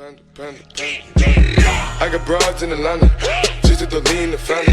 I got broads in Atlanta. Just to lean the family.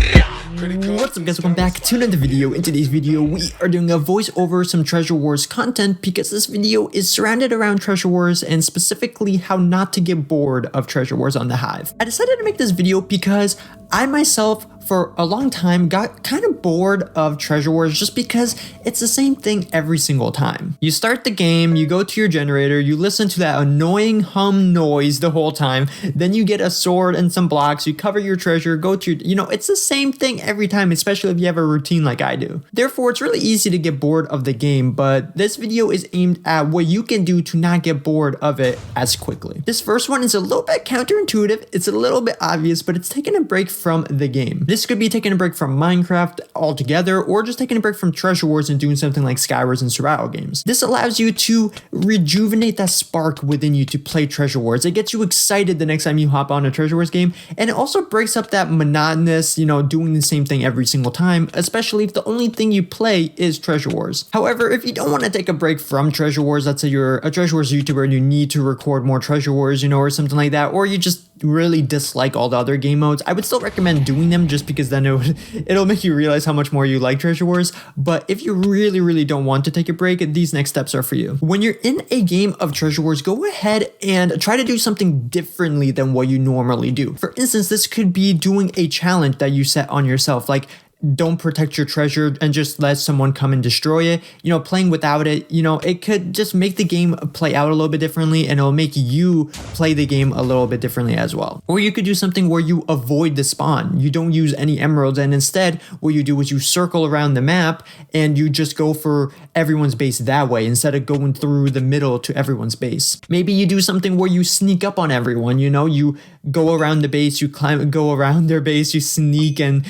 What's up guys, welcome back to another video. In today's video, we are doing a voice over some Treasure Wars content because this video is surrounded around Treasure Wars and specifically how not to get bored of Treasure Wars on the Hive. I decided to make this video because I myself for a long time got kind of bored of Treasure Wars just because it's the same thing every single time. You start the game, you go to your generator, you listen to that annoying hum noise the whole time, then you get a sword and some blocks, you cover your treasure, go to your, it's the same thing every time, especially if you have a routine like I do. Therefore, it's really easy to get bored of the game, but this video is aimed at what you can do to not get bored of it as quickly. This first one is a little bit counterintuitive, it's a little bit obvious, but it's taking a break from the game. This could be taking a break from Minecraft altogether, or just taking a break from Treasure Wars and doing something like Skywars and survival games. This allows you to rejuvenate that spark within you to play Treasure Wars. It gets you excited the next time you hop on a Treasure Wars game, and it also breaks up that monotonous, doing the same thing every single time, especially if the only thing you play is Treasure Wars. However, if you don't want to take a break from Treasure Wars, let's say you're a Treasure Wars YouTuber and you need to record more Treasure Wars, or something like that, or you just really dislike all the other game modes, I would still recommend doing them just because then it'll make you realize how much more you like Treasure Wars. But if you really don't want to take a break, these next steps are for you. When you're in a game of Treasure Wars, go ahead and try to do something differently than what you normally do. For instance, this could be doing a challenge that you set on yourself, like don't protect your treasure and just let someone come and destroy it. Playing without it, it could just make the game play out a little bit differently, and it'll make you play the game a little bit differently as well. Or you could do something where you avoid the spawn. You don't use any emeralds, and instead what you do is you circle around the map and you just go for everyone's base that way instead of going through the middle to everyone's base. Maybe you do something where you sneak up on everyone, you go around the base, you go around their base, you sneak and,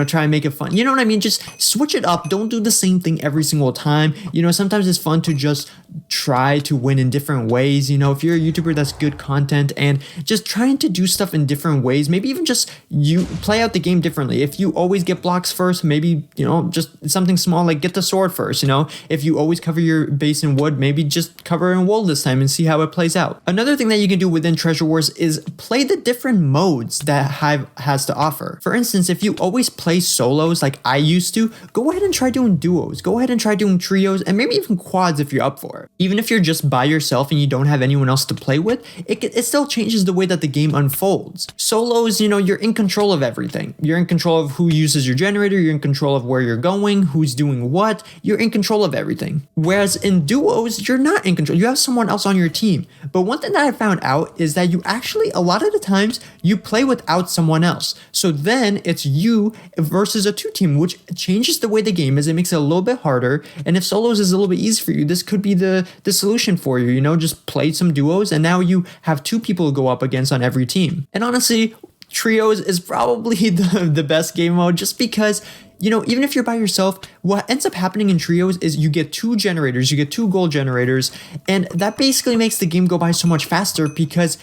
try and make it fun. You know what I mean? Just switch it up. Don't do the same thing every single time. Sometimes it's fun to just try to win in different ways. If you're a YouTuber that's good content and just trying to do stuff in different ways, maybe even just you play out the game differently. If you always get blocks first, maybe, just something small like get the sword first, If you always cover your base in wood, maybe just cover it in wool this time and see how it plays out. Another thing that you can do within Treasure Wars is play the different modes that Hive has to offer. For instance, if you always play solos like I used to, go ahead and try doing duos. Go ahead and try doing trios and maybe even quads if you're up for it. Even if you're just by yourself and you don't have anyone else to play with, it still changes the way that the game unfolds. Solos, you're in control of everything. You're in control of who uses your generator, you're in control of where you're going, who's doing what, you're in control of everything. Whereas in duos, you're not in control. You have someone else on your team. But one thing that I found out is that you actually, a lot of the times, you play without someone else. So then it's you versus a two-team, which changes the way the game is. It makes it a little bit harder. And if solos is a little bit easy for you, this could be the solution for you, just play some duos and now you have two people to go up against on every team. And honestly, trios is probably the best game mode just because even if you're by yourself, what ends up happening in trios is you get two generators, you get two gold generators, and that basically makes the game go by so much faster because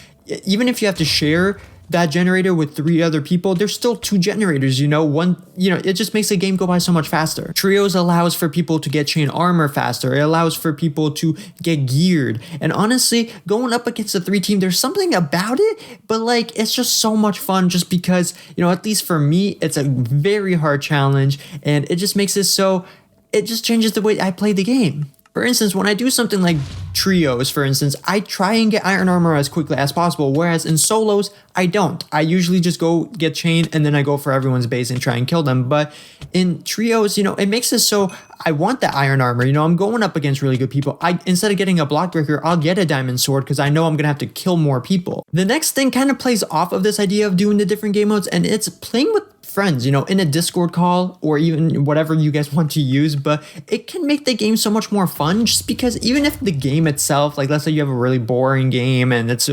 even if you have to share that generator with three other people, there's still two generators, it just makes the game go by so much faster. Trios allows for people to get chain armor faster. It allows for people to get geared. And honestly, going up against a three team, there's something about it, but it's just so much fun just because, at least for me, it's a very hard challenge and it just makes it so, it just changes the way I play the game. For instance, when I do something like trios, for instance, I try and get iron armor as quickly as possible, whereas in solos, I don't. I usually just go get chain and then I go for everyone's base and try and kill them. But in trios, it makes it so I want that iron armor. I'm going up against really good people. Instead of getting a block breaker, I'll get a diamond sword because I know I'm going to have to kill more people. The next thing kind of plays off of this idea of doing the different game modes, and it's playing with friends, in a Discord call or even whatever you guys want to use, but it can make the game so much more fun just because even if the game itself, like let's say you have a really boring game and it's,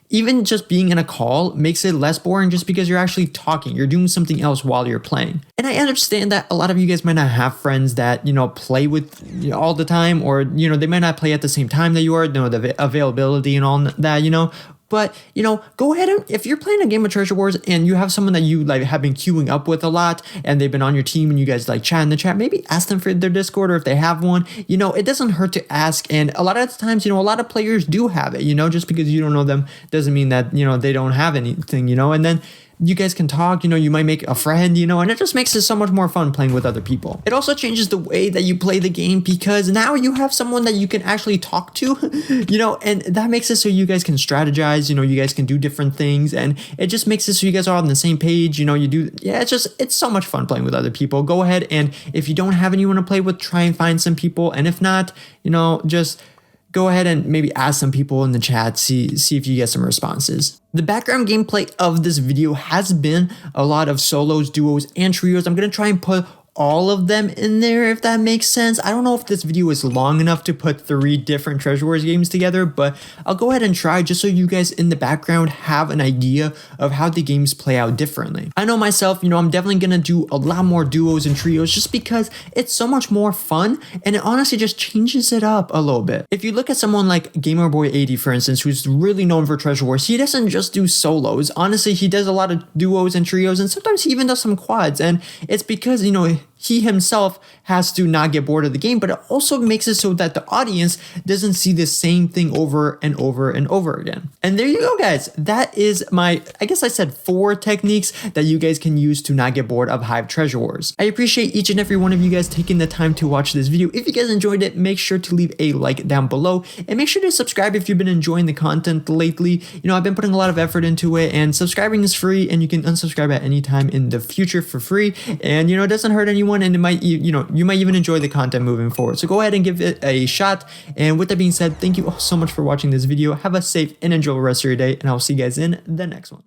even just being in a call makes it less boring just because you're actually talking, you're doing something else while you're playing. And I understand that a lot of you guys might not have friends that, play with all the time, or, they might not play at the same time that you are, the availability and all that, But, you know, go ahead and if you're playing a game of Treasure Wars and you have someone that you like have been queuing up with a lot and they've been on your team and you guys like chat in the chat, maybe ask them for their Discord, or if they have one, you know, it doesn't hurt to ask. And a lot of times, you know, a lot of players do have it, you know, just because you don't know them doesn't mean that, you know, they don't have anything, you know, and then you guys can talk, you know, you might make a friend, you know, and it just makes it so much more fun playing with other people. It also changes the way that you play the game because now you have someone that you can actually talk to, you know, and that makes it so you guys can strategize, you know, you guys can do different things, and it just makes it so you guys are on the same page, you know, it's so much fun playing with other people. Go ahead, and if you don't have anyone to play with, try and find some people, and if not, you know, just go ahead and maybe ask some people in the chat, see if you get some responses. The background gameplay of this video has been a lot of solos, duos, and trios. I'm going to try and put all of them in there, if that makes sense. I don't know if this video is long enough to put 3 different Treasure Wars games together, but I'll go ahead and try just so you guys in the background have an idea of how the games play out differently. I know myself, you know, I'm definitely gonna do a lot more duos and trios just because it's so much more fun, and it honestly just changes it up a little bit. If you look at someone like Gamerboy80, for instance, who's really known for Treasure Wars, he doesn't just do solos. Honestly, he does a lot of duos and trios, and sometimes he even does some quads, and it's because, you know, he himself has to not get bored of the game, but it also makes it so that the audience doesn't see the same thing over and over and over again. And there you go, guys. That is my, I guess I said 4 techniques that you guys can use to not get bored of Hive Treasure Wars. I appreciate each and every one of you guys taking the time to watch this video. If you guys enjoyed it, make sure to leave a like down below, and make sure to subscribe if you've been enjoying the content lately. You know, I've been putting a lot of effort into it, and subscribing is free, and you can unsubscribe at any time in the future for free. And, you know, it doesn't hurt anyone, and it might, you know, you might even enjoy the content moving forward. So go ahead and give it a shot. And with that being said, thank you all so much for watching this video. Have a safe and enjoyable rest of your day, and I'll see you guys in the next one.